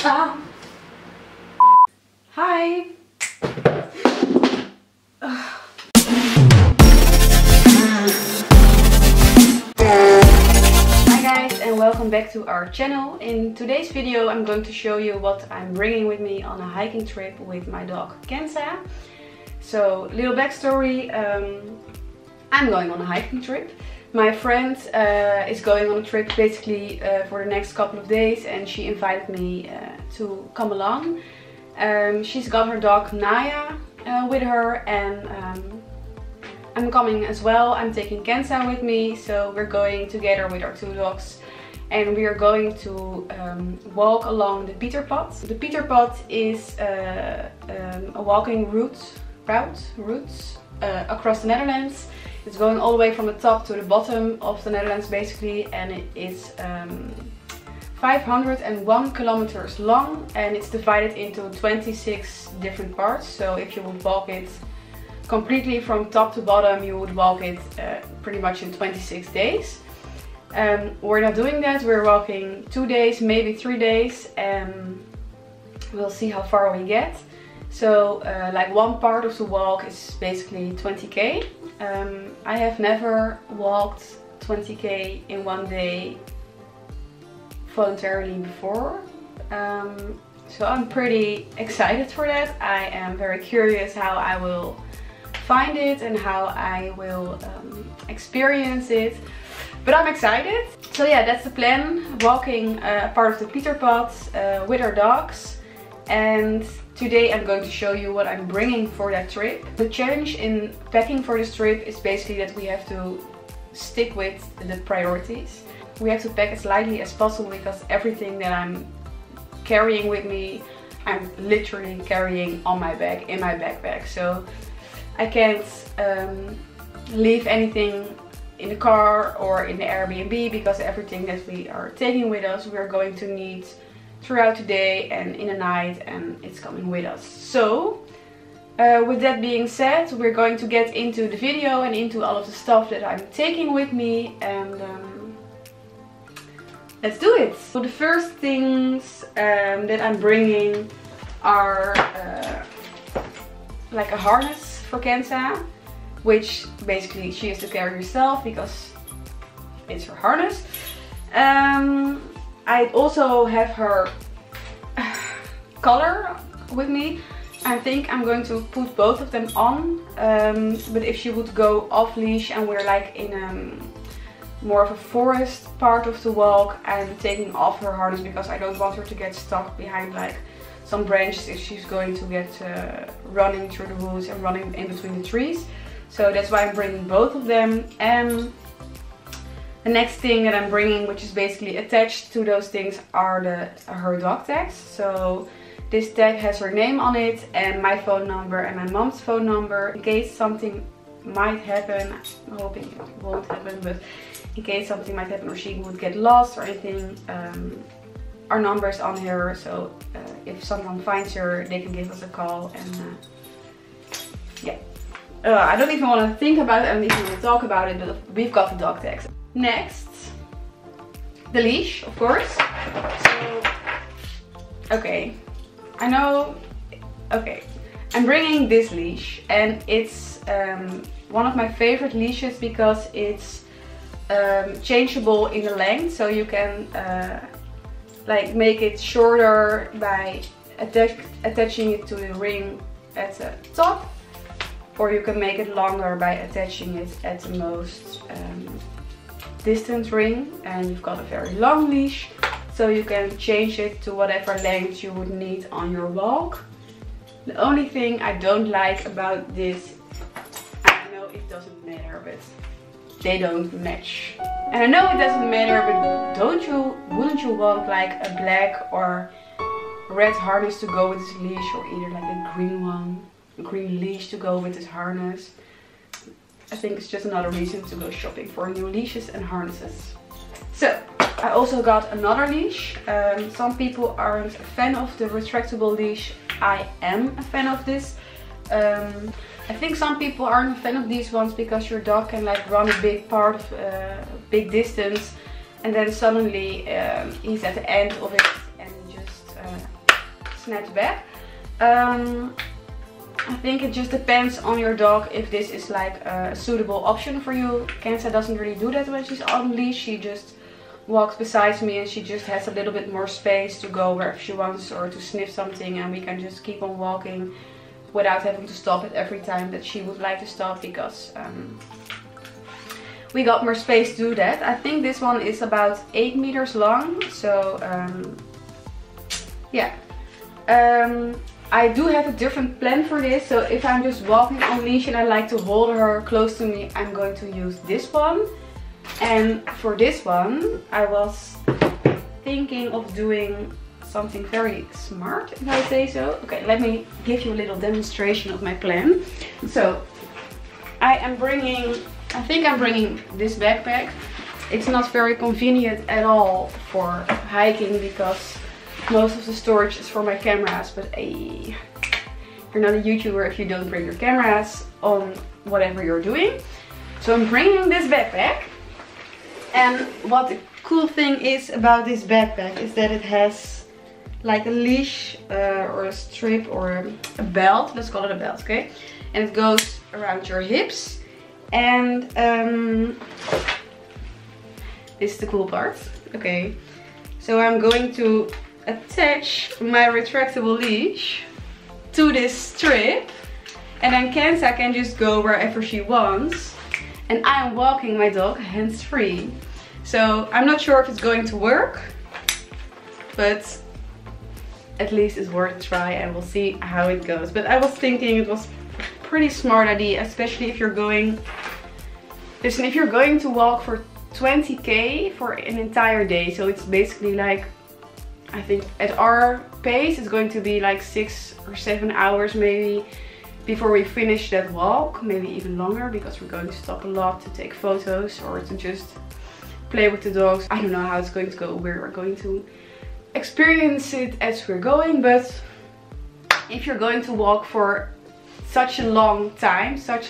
Ah. Hi. Hi guys, and welcome back to our channel. In today's video I'm going to show you what I'm bringing with me on a hiking trip with my dog Kenza. So, little backstory, I'm going on a hiking trip. My friend is going on a trip basically for the next couple of days, and she invited me to come along. She's got her dog Naya with her, and I'm coming as well. I'm taking Kenza with me, so we're going together with our two dogs, and we are going to walk along the Pieterpad. The Pieterpad is a walking route across the Netherlands. It's going all the way from the top to the bottom of the Netherlands basically, and it is 501 kilometers long, and it's divided into 26 different parts. So if you would walk it completely from top to bottom, you would walk it pretty much in 26 days. We're not doing that, we're walking 2 days, maybe 3 days, and we'll see how far we get. So like one part of the walk is basically 20k. I have never walked 20k in one day voluntarily before, so I'm pretty excited for that. I am very curious how I will find it and how I will experience it, but I'm excited. So yeah, that's the plan, walking part of the Pieterpad with our dogs. And today I'm going to show you what I'm bringing for that trip. The challenge in packing for this trip is basically that we have to stick with the priorities. We have to pack as lightly as possible because everything that I'm carrying with me, I'm literally carrying on my back, in my backpack. So I can't leave anything in the car or in the Airbnb, because everything that we are taking with us, we are going to need throughout the day and in the night, and it's coming with us. So with that being said, we're going to get into the video and into all of the stuff that I'm taking with me, and let's do it. So the first things that I'm bringing are like a harness for Kenza, which basically she has to carry herself because it's her harness. I also have her collar with me. I think I'm going to put both of them on, but if she would go off leash and we're like in more of a forest part of the walk, I'm taking off her harness because I don't want her to get stuck behind like some branches if she's going to get running through the woods and running in between the trees. So that's why I'm bringing both of them. And the next thing that I'm bringing, which is basically attached to those things, are her dog tags. So this tag has her name on it and my phone number and my mom's phone number. In case something might happen, I'm hoping it won't happen, but in case something might happen or she would get lost or anything, our number is on her. So if someone finds her, they can give us a call. And yeah, I don't even want to think about it, I don't even want to talk about it, but we've got the dog tags. Next, the leash, of course. So, okay, I know, okay, I'm bringing this leash, and it's one of my favorite leashes because it's changeable in the length, so you can like make it shorter by attaching it to the ring at the top, or you can make it longer by attaching it at the most distance ring. And you've got a very long leash, so you can change it to whatever length you would need on your walk. The only thing I don't like about this, I know it doesn't matter, but they don't match. And I know it doesn't matter, but wouldn't you want like a black or red harness to go with this leash, or either like a green one, a green leash to go with this harness? I think it's just another reason to go shopping for new leashes and harnesses. So I also got another leash. Some people aren't a fan of the retractable leash. I am a fan of this. I think some people aren't a fan of these ones because your dog can like run a big part of big distance, and then suddenly he's at the end of it and just snaps back. I think it just depends on your dog if this is like a suitable option for you. Kenza doesn't really do that when she's on leash. She just walks beside me and she just has a little bit more space to go wherever she wants or to sniff something, and we can just keep on walking without having to stop at every time that she would like to stop, because we got more space to do that. I think this one is about 8 meters long, so yeah. I do have a different plan for this, so if I'm just walking on leash and I like to hold her close to me, I'm going to use this one. And for this one, I was thinking of doing something very smart, if I say so. Okay, let me give you a little demonstration of my plan. So, I think I'm bringing this backpack. It's not very convenient at all for hiking because most of the storage is for my cameras, but you're not a YouTuber if you don't bring your cameras on whatever you're doing. So I'm bringing this backpack. And what the cool thing is about this backpack is that it has like a leash or a strip or a belt. Let's call it a belt, okay? And it goes around your hips. And this is the cool part. Okay, so I'm going to attach my retractable leash to this strip. And then Kenza can just go wherever she wants. And I'm walking my dog hands-free. So I'm not sure if it's going to work, but at least it's worth a try and we'll see how it goes. But I was thinking it was a pretty smart idea, especially if you're going, listen, if you're going to walk for 20k for an entire day. So it's basically like, I think at our pace it's going to be like 6 or 7 hours maybe before we finish that walk, maybe even longer, because we're going to stop a lot to take photos or to just play with the dogs. I don't know how it's going to go. We're going to experience it as we're going, but if you're going to walk for such a long time, throughout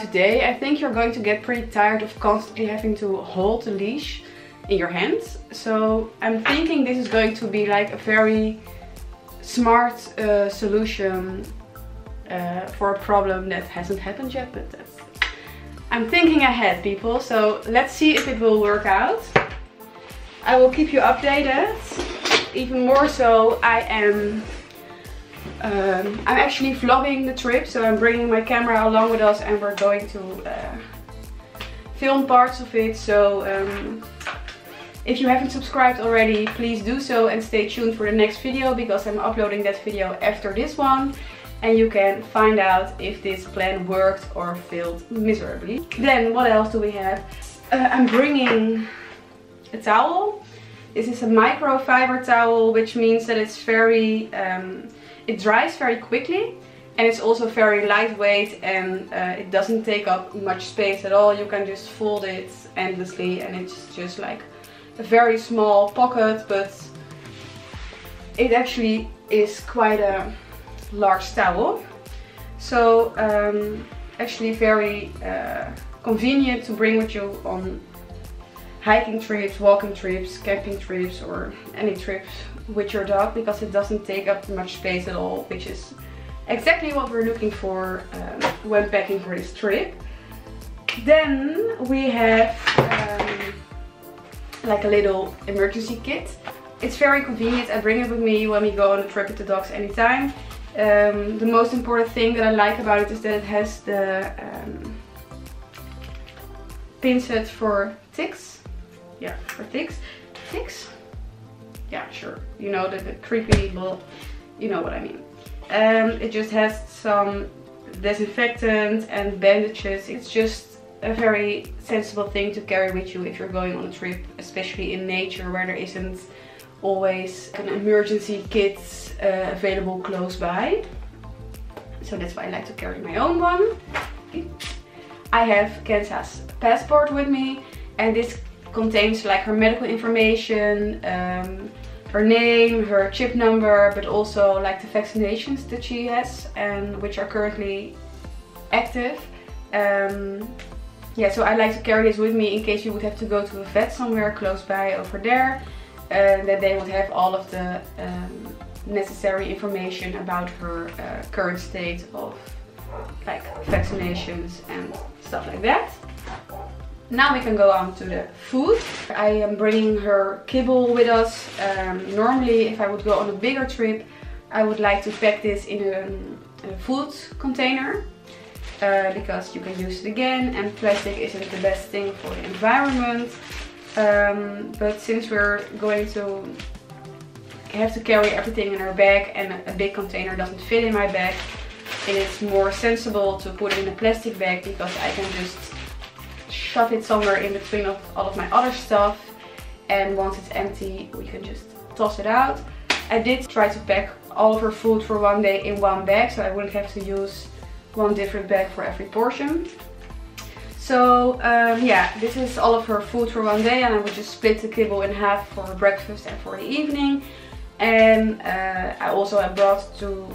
the day, I think you're going to get pretty tired of constantly having to hold the leash in your hands. So I'm thinking this is going to be like a very smart solution for a problem that hasn't happened yet, but I'm thinking ahead, people. So let's see if it will work out. I will keep you updated. Even more so, I'm actually vlogging the trip, so I'm bringing my camera along with us and we're going to film parts of it. So if you haven't subscribed already, please do so and stay tuned for the next video, because I'm uploading that video after this one and you can find out if this plan worked or failed miserably. Then what else do we have? I'm bringing a towel. This is a microfiber towel, which means that it's very, it dries very quickly and it's also very lightweight, and it doesn't take up much space at all. You can just fold it endlessly and it's just like a very small pocket, but it actually is quite a large towel. So actually very convenient to bring with you on hiking trips, walking trips, camping trips, or any trips with your dog, because it doesn't take up much space at all, which is exactly what we're looking for when packing for this trip. Then we have like a little emergency kit. It's very convenient. I bring it with me when we go on a trip with the dogs anytime. The most important thing that I like about it is that it has the pin set for ticks. Yeah, for ticks. Ticks? Yeah, sure. You know, the creepy little, you know what I mean. It just has some disinfectant and bandages. It's just a very sensible thing to carry with you if you're going on a trip, especially in nature where there isn't always an emergency kit available close by. So that's why I like to carry my own one. I have Kenza's passport with me, and this contains like her medical information, her name, her chip number, but also like the vaccinations that she has and which are currently active. Yeah, so I like to carry this with me in case you would have to go to a vet somewhere close by over there. that they would have all of the necessary information about her current state of like vaccinations and stuff like that. Now we can go on to the food. I am bringing her kibble with us. Normally if I would go on a bigger trip, I would like to pack this in a food container because you can use it again and plastic isn't the best thing for the environment. But since we're going to have to carry everything in our bag and a big container doesn't fit in my bag, it is more sensible to put it in a plastic bag because I can just shove it somewhere in between of all of my other stuff, and once it's empty we can just toss it out. I did try to pack all of her food for one day in one bag, so I wouldn't have to use one different bag for every portion. So yeah, this is all of her food for one day, and I would just split the kibble in half for breakfast and for the evening. And I also have brought 2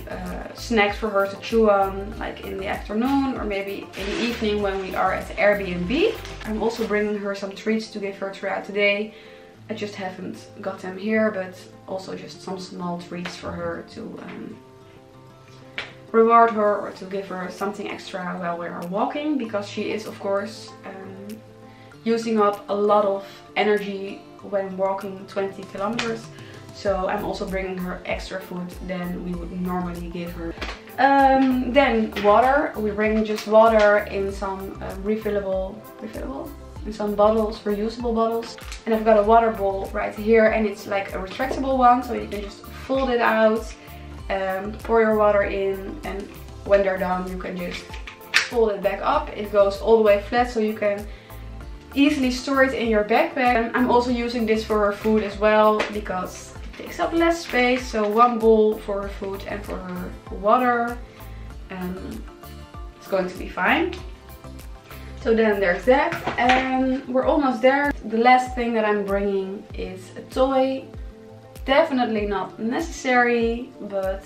snacks for her to chew on, like in the afternoon or maybe in the evening when we are at the Airbnb. I'm also bringing her some treats to give her throughout the day. I just haven't got them here, but also just some small treats for her to reward her or to give her something extra while we are walking, because she is of course using up a lot of energy when walking 20 kilometers. So I'm also bringing her extra food than we would normally give her. Then water. We bring just water in some refillable, in some bottles, reusable bottles. And I've got a water bowl right here, and it's like a retractable one, so you can just fold it out, pour your water in, and when they're done you can just fold it back up. It goes all the way flat, so you can easily store it in your backpack. I'm also using this for her food as well because it takes up less space. So one bowl for her food and for her water. It's going to be fine. So then there's that, and we're almost there. The last thing that I'm bringing is a toy. Definitely not necessary, but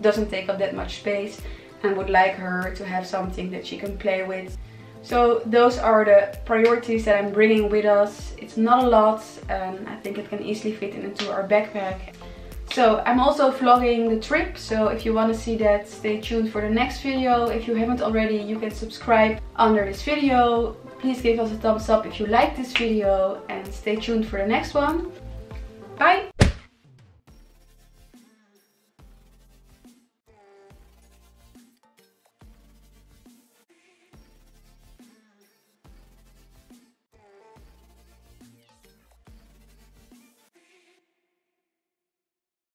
doesn't take up that much space, and would like her to have something that she can play with. So those are the priorities that I'm bringing with us. It's not a lot, and I think it can easily fit into our backpack. So I'm also vlogging the trip, so if you want to see that, stay tuned for the next video. If you haven't already, you can subscribe under this video. Please give us a thumbs up if you like this video, and stay tuned for the next one. Bye!